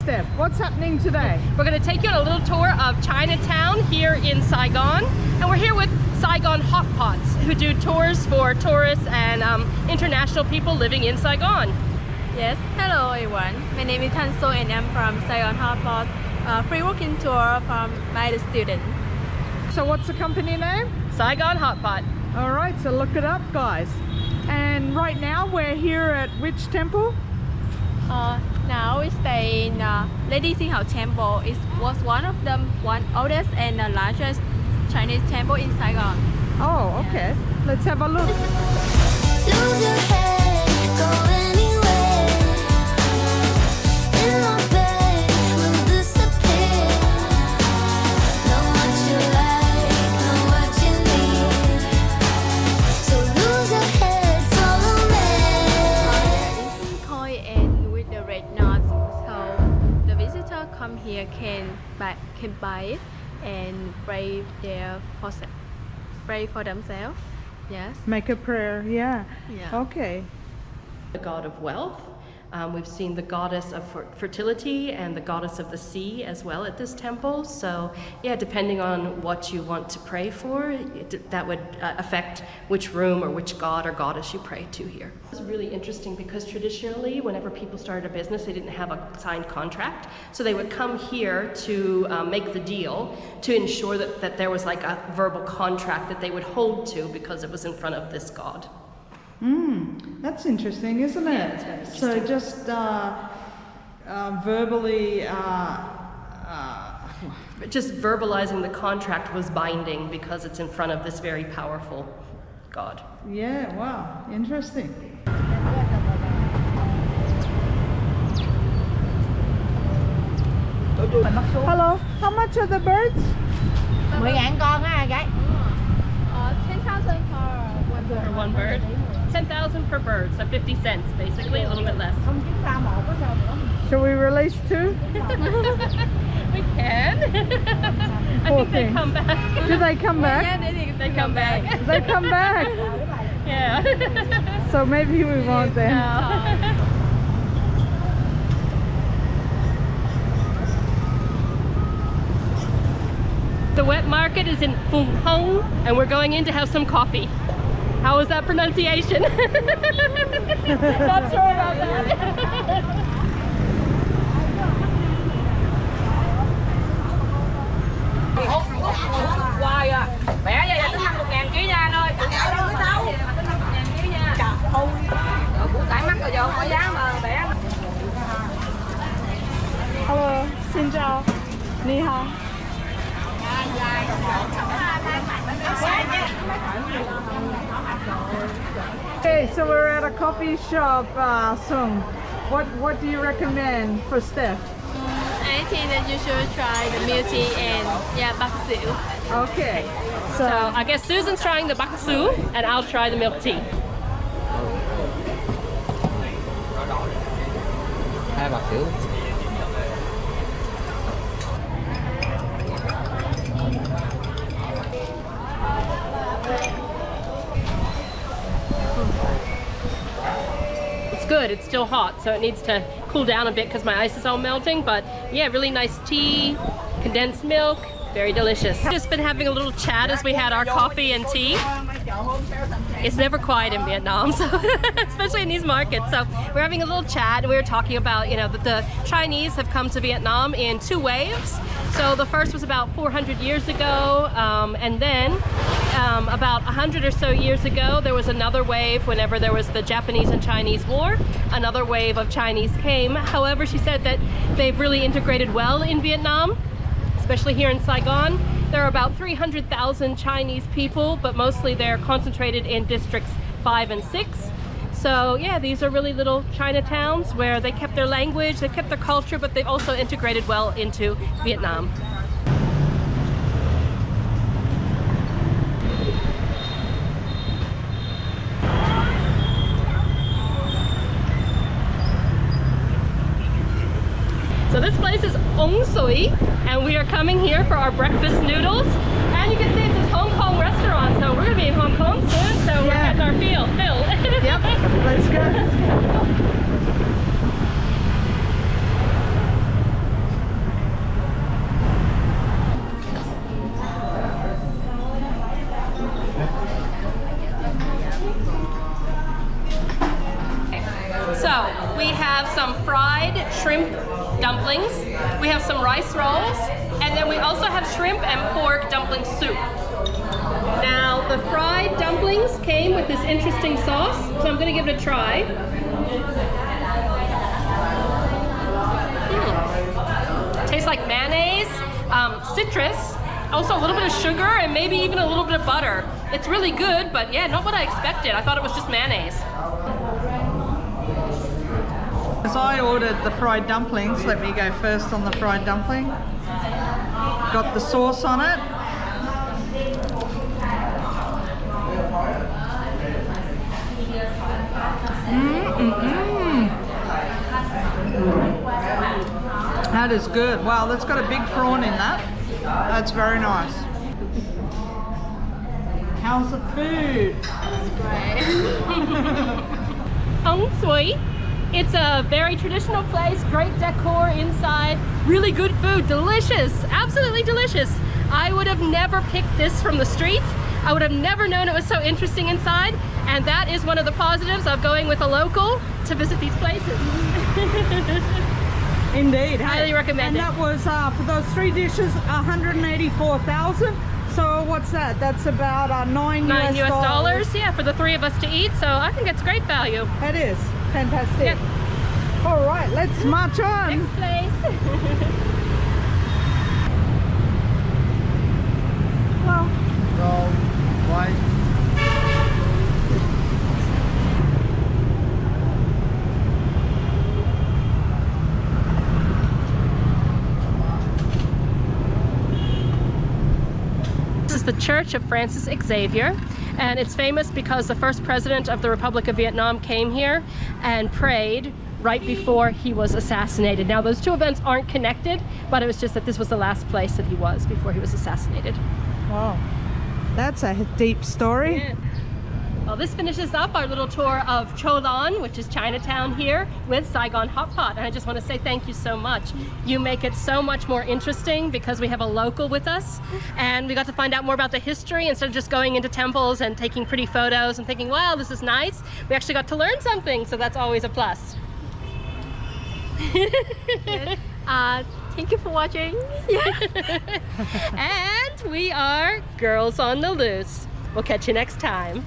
Steph. What's happening today? We're going to take you on a little tour of Chinatown here in Saigon. And we're here with Saigon Hot Pots, who do tours for tourists and international people living in Saigon. Yes, hello everyone. My name is Tanso and I'm from Saigon Hot Pot. Free walking tour from my student. So what's the company name? Saigon Hot Pot. All right, so look it up, guys. And right now we're here at which temple? Now we stay in Lady Xinghao Temple. It was one of the oldest and largest Chinese temple in Saigon. Oh, okay. Let's have a look. Lose your head, go anywhere. In my bed, will disappear. Know what you like, know what you need. So lose your head, follow me. This koi and with the red knot, so the visitor come here can buy it and pray for themselves. Yes. Make a prayer, yeah. Yeah. Okay. The god of wealth. We've seen the goddess of fertility and the goddess of the sea as well at this temple. So yeah, depending on what you want to pray for, that would affect which room or which god or goddess you pray to here. It's really interesting because traditionally, whenever people started a business, they didn't have a signed contract. So they would come here to make the deal to ensure that there was like a verbal contract that they would hold to because it was in front of this god. That's interesting, isn't it? Yeah, it's very interesting. So just verbally Just verbalizing the contract was binding because it's in front of this very powerful god. yeah, wow, interesting. Hello, how much are the birds? 10.000 con á gái. 10,000 For one bird. 10,000 per bird, so 50 cents basically, a little bit less. 0931 có sao nữa. Shall we release two? We can. I Poor think they thing. come back. Do they come back? They come back. They come back. Yeah. So maybe we won't then. No. The wet market is in Phung Hong, and we're going in to have some coffee. How was that pronunciation? Not sure about that. Hoài à. Bẻ ra vậy tính 5.000 ký nha anh ơi. Tính 5.000 ký nha. Củ cải mắc rồi giờ không có giá mà bẻ. Hello, xin chào. Ni hao. Okay, so we're at a coffee shop, Sung. What do you recommend for Steph? I think that you should try the milk tea and baksu. Okay, So I guess Susan's trying the baksu, and I'll try the milk tea. Hai bạc xỉu. It's good, it's still hot, so it needs to cool down a bit because my ice is all melting, but yeah, really nice tea, condensed milk, very delicious. Just been having a little chat as we had our coffee and tea. It's never quiet in Vietnam, so especially in these markets. So we're having a little chat and we were talking about, you know, that the Chinese have come to Vietnam in two waves. So the first was about 400 years ago, and then about 100 or so years ago, there was another wave whenever there was the Japanese and Chinese War. Another wave of Chinese came. However, she said that they've really integrated well in Vietnam, especially here in Saigon. There are about 300,000 Chinese people, but mostly they're concentrated in districts 5 and 6. So yeah, these are really little Chinatowns where they kept their language, they've kept their culture, but they've also integrated well into Vietnam. So this place is Ong Sui, and we are coming here for our breakfast noodles. And you can see it's a Hong Kong restaurant, so we're going to be in Hong Kong soon, so we're getting our fill. Yep, let's go. dumplings. We have some rice rolls, and then we also have shrimp and pork dumpling soup. Now, the fried dumplings came with this interesting sauce, so I'm gonna give it a try. Tastes like mayonnaise, citrus, also a little bit of sugar, and maybe even a little bit of butter. It's really good, but yeah, not what I expected. I thought it was just mayonnaise. As I ordered the fried dumplings, let me go first on the fried dumpling. Got the sauce on it. That is good. Wow, that's got a big prawn in that. That's very nice. How's the food? Hong Sui. It's a very traditional place, great decor inside, really good food, delicious, absolutely delicious. I would have never picked this from the street. I would have never known it was so interesting inside, and that is one of the positives of going with a local to visit these places. Indeed. Highly recommend it. And that was, for those 3 dishes, 184,000. So what's that? That's about $9 US, yeah, for the 3 of us to eat. So I think it's great value. It is. Fantastic. Yeah. All right, let's march on. Next place. This is the Church of Francis Xavier, and it's famous because the first president of the Republic of Vietnam came here and prayed right before he was assassinated. Now, those two events aren't connected, but it was just that this was the last place that he was before he was assassinated. Wow, that's a deep story. Yeah. Well, this finishes up our little tour of Cho Lan, which is Chinatown here, with Saigon Hot Pot. And I just want to say thank you so much. You make it so much more interesting because we have a local with us, and we got to find out more about the history instead of just going into temples and taking pretty photos and thinking, wow, this is nice. We actually got to learn something, so that's always a plus. Thank you for watching. And we are Girls on the Loose. We'll catch you next time.